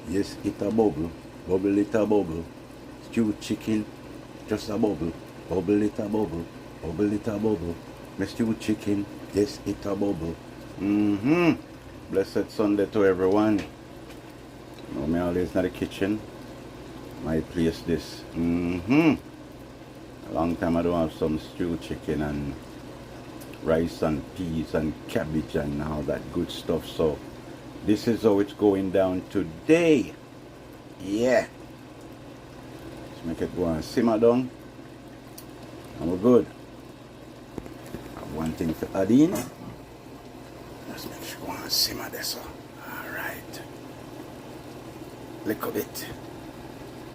Yes, it a bubble. Bubble it a bubble. Stewed chicken, just a bubble. Bubble it a bubble. Bubble it a bubble. My stewed chicken, yes, it a bubble. Blessed Sunday to everyone. You know, me always in the kitchen. My place this. A long time I don't have some stewed chicken and rice and peas and cabbage and all that good stuff. So this is how it's going down today. Yeah. Let's make it go and simmer down. And we're good. I have one thing to add in. Let's make sure go and simmer this. Alright. Little bit.